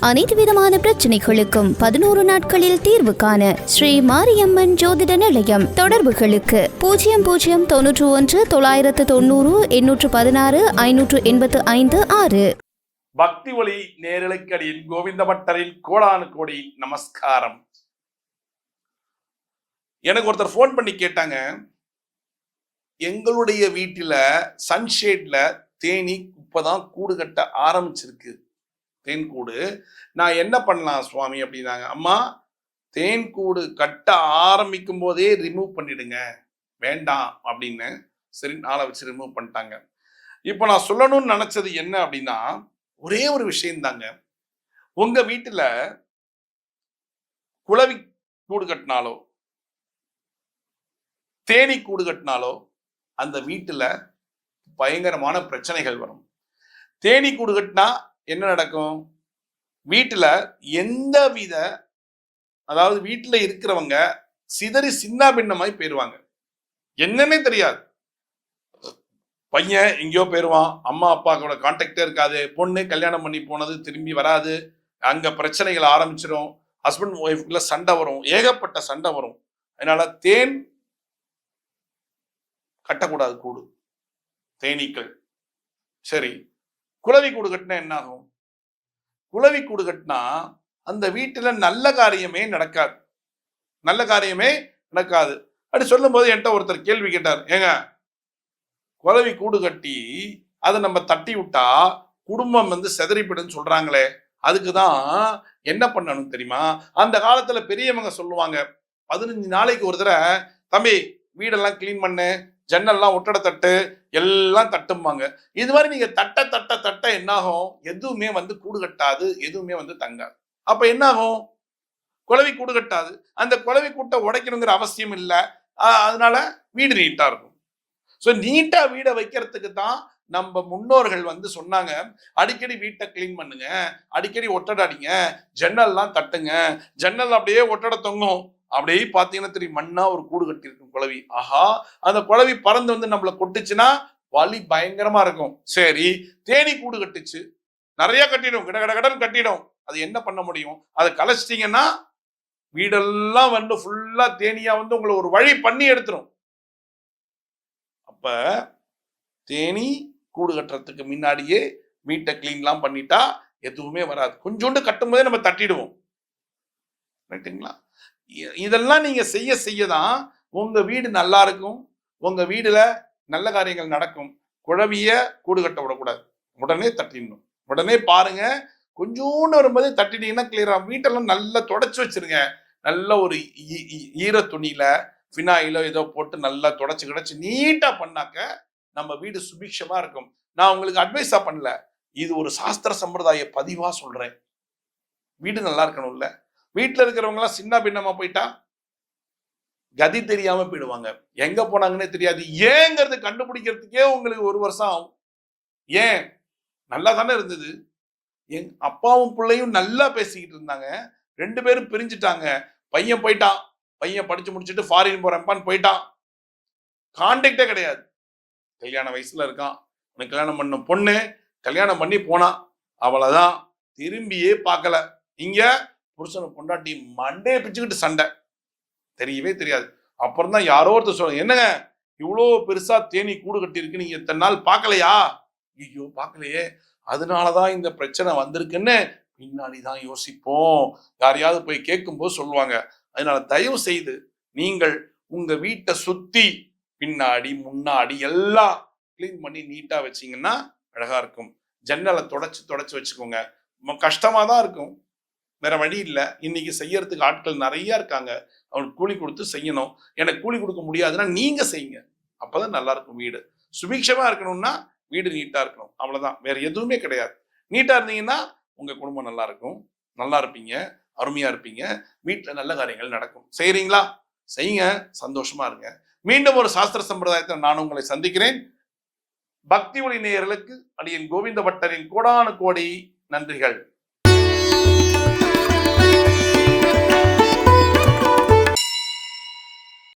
அனைத்து விதமான பிரச்சனைகளுக்கும் 11 நாட்களில் தீர்வு காண ஸ்ரீ மாரியம்மன் ஜோதிட நிலையம். தொடர்புகளுக்கு 0091 990 816 585 6. பக்தி ஒளி நேரலுக்கடியில் கோவிந்த பட்டரின் கோடானு கோடி நமஸ்காரம். எனக்கு ஒருத்தர் போன் பண்ணி கேட்டாங்க, எங்களுடைய வீட்டில் சன்ஷேட்ல தேனி இப்பதான் கூடு கட்ட ஆரம்பிச்சிருக்கு, தேன் கூடு, நான் என்ன பண்ணலாம் சுவாமி அப்படின்னாங்க. அம்மா, தேன் கூடு கட்ட ஆரம்பிக்கும் போதே ரிமூவ் பண்ணிடுங்க, வேண்டாம் அப்படின்னு. சரி, நாளை வச்சு ரிமூவ் பண்ணிட்டாங்க. இப்போ நான் சொல்லணும்னு நினைச்சது என்ன அப்படின்னா, ஒரே ஒரு விஷயம் தாங்க. உங்க வீட்டுல குளவி கூடு கட்டினாலோ தேனி கூடு கட்டினாலோ அந்த வீட்டுல பயங்கரமான பிரச்சனைகள் வரும். தேனி கூடு கட்டினா என்ன நடக்கும்? வீட்டுல எந்த வித, அதாவது வீட்டுல இருக்கிறவங்க சிதறி சின்ன பின்னமாய் போயிருவாங்க. என்னன்னே தெரியாது. பையன் எங்கேயோ போயிடுவான், அம்மா அப்பாவோட கான்டாக்டே இருக்காது, பொண்ணு கல்யாணம் பண்ணி போனது திரும்பி வராது, அங்க பிரச்சனைகள் ஆரம்பிச்சிடும், ஹஸ்பண்ட் ஒய்ஃப்குள்ள சண்டை வரும், ஏகப்பட்ட சண்டை வரும். அதனால தேன் கட்டக்கூடாது கூடு, தேனீக்கள். சரி, குளவி கூடு கட்டினா என்ன ஆகும்? குளவி கூடு கட்டினா அந்த வீட்டுல நல்ல காரியமே நடக்காது, நல்ல காரியமே நடக்காது. அப்படி சொல்லும் போது என்கிட்ட ஒருத்தர் கேள்வி கேட்டார், ஏங்க, குளவி கூடு கட்டி அதை நம்ம தட்டி விட்டா குடும்பம் செதறிப்பிடுன்னு சொல்றாங்களே, அதுக்குதான் என்ன பண்ணணும் தெரியுமா? அந்த காலத்துல பெரியவங்க சொல்லுவாங்க, 15 நாளைக்கு ஒரு தடவை தம்பி வீடெல்லாம் கிளீன் பண்ணு, ஜன்னல்லாம் ஒட்டடை தட்டு, எல்லாம் தட்டும்பாங்க. இது மாதிரி நீங்க தட்ட தட்ட தட்ட என்னாகும்? எதுவுமே கூடு கட்டாது, எதுவுமே தங்காது. அப்ப என்னாகும்? குளவி கூடு கட்டாது. அந்த குளவி கூட்டை உடைக்கணுங்கிற அவசியம் இல்லை, அதனால வீடு நீட்டா இருக்கும். ஸோ நீட்டா வீடை வைக்கிறதுக்கு தான் நம்ம முன்னோர்கள் சொன்னாங்க, அடிக்கடி வீட்டை கிளீன் பண்ணுங்க, அடிக்கடி ஒட்டடை அடிங்க, ஜன்னல்லாம் தட்டுங்க. ஜன்னல் அப்படியே ஒட்டடை தொங்கும், அப்படியே பார்த்தீங்கன்னா தெரியும் மண்ணா ஒரு கூடு கட்டி இருக்கும் குளவி. ஆஹா, அந்த குளவி பறந்து நம்மளை கொட்டுச்சுன்னா வலி பயங்கரமா இருக்கும். சரி, தேனி கூடு கட்டுச்சு, நிறைய கட்டிடும், கடகடன் கட்டிடும். அது என்ன பண்ண முடியும்? அதை கலைச்சிட்டீங்கன்னா வீடெல்லாம் ஃபுல்லா தேனியா உங்களை ஒரு வழி பண்ணி எடுத்துரும். அப்ப தேனி கூடு கட்டுறதுக்கு முன்னாடியே வீட்டை கிளீன்லாம் பண்ணிட்டா எதுவுமே வராது. கொஞ்சோண்டு கட்டும் போதே நம்ம தட்டிடுவோம், ரைட்டுங்களா? இதெல்லாம் நீங்க செய்ய செய்யதான் உங்க வீடு நல்லா இருக்கும், உங்க வீடுல நல்ல காரியங்கள் நடக்கும். குழவிய கூடு கட்ட விடக்கூடாது, உடனே தட்டிடணும். உடனே பாருங்க, கொஞ்சோண்டு வரும்போது தட்டிட்டீங்கன்னா கிளியரா. வீட்டெல்லாம் நல்லா தொடச்சு வச்சிருங்க. நல்ல ஒரு ஈர துணியில ஃபினாயிலோ ஏதோ போட்டு நல்லா தொடச்சு கிடச்சு நீட்டா பண்ணாக்க நம்ம வீடு சுபிக்ஷமா இருக்கும். நான் உங்களுக்கு அட்வைஸா பண்ணல, இது ஒரு சாஸ்திர சம்பிரதாய பதிவா சொல்றேன். வீடு நல்லா இருக்கணும்ல. வீட்டுல இருக்கிறவங்க எல்லாம் சின்ன பின்னமா போயிட்டா கதி தெரியாம போயிடுவாங்க, எங்க போனாங்கன்னே தெரியாது. ஏங்கிறது கண்டுபிடிக்கிறதுக்கே உங்களுக்கு 1 வருஷம் ஆகும். ஏன்? நல்லா தானே இருந்தது, என் அப்பாவும் பிள்ளையும் நல்லா பேசிக்கிட்டு இருந்தாங்க, 2 பேரும் பிரிஞ்சுட்டாங்க, பையன் போயிட்டான், பையன் படிச்சு முடிச்சுட்டு ஃபாரின் போறப்பான்னு போயிட்டான், கான்டாக்டே கிடையாது. கல்யாண வயசுல இருக்கான், உனக்கு கல்யாணம் பண்ண பொண்ணு கல்யாணம் பண்ணி போனா, அவ்வளவுதான், திரும்பியே பார்க்கல. இங்க புருஷனை பொண்டாட்டி மண்டையை பிச்சுக்கிட்டு சண்டை, தெரியவே தெரியாது. அப்புறம் தான் யாரோ ஒருத்தர் சொல்லுங்க, என்னங்க இவ்வளோ பெருசா தேனி கூடு கட்டி இருக்கு, நீங்க இத்தனை நாள் பார்க்கலையா? ஐயோ பார்க்கலையே, அதனாலதான் இந்த பிரச்சனை வந்திருக்குன்னு பின்னாடிதான் யோசிப்போம். யாரையாவது போய் கேட்கும் போது சொல்லுவாங்க. அதனால தயவு செய்து நீங்கள் உங்க வீட்டை சுத்தி பின்னாடி முன்னாடி எல்லாம் கிளீன் பண்ணி நீட்டா வச்சீங்கன்னா அழகா இருக்கும். ஜன்னலை தொடச்சு வச்சுக்கோங்க. கஷ்டமா தான் இருக்கும், வேற வழி இல்லை. இன்னைக்கு செய்யறதுக்கு ஆட்கள் நிறைய இருக்காங்க, அவங்களுக்கு கூலி கொடுத்து செய்யணும். எனக்கு கூலி கொடுக்க முடியாதுன்னா நீங்க செய்யுங்க, அப்பதான் நல்லா இருக்கும். வீடு சுபிக்ஷமா இருக்கணும்னா வீடு நீட்டா இருக்கணும், அவ்வளவுதான், வேற எதுவுமே கிடையாது. நீட்டா இருந்தீங்கன்னா உங்க குடும்பம் நல்லா இருக்கும், நல்லா இருப்பீங்க, அருமையா இருப்பீங்க, வீட்டுல நல்ல காரியங்கள் நடக்கும். செய்யறீங்களா? செய்யுங்க, சந்தோஷமா இருங்க. மீண்டும் ஒரு சாஸ்திர சம்பிரதாயத்தில் நான் உங்களை சந்திக்கிறேன். பக்தி ஒளி நேயர்களுக்கு அடியேன் கோவிந்த பட்டரின் கோடானு கோடி நன்றிகள்.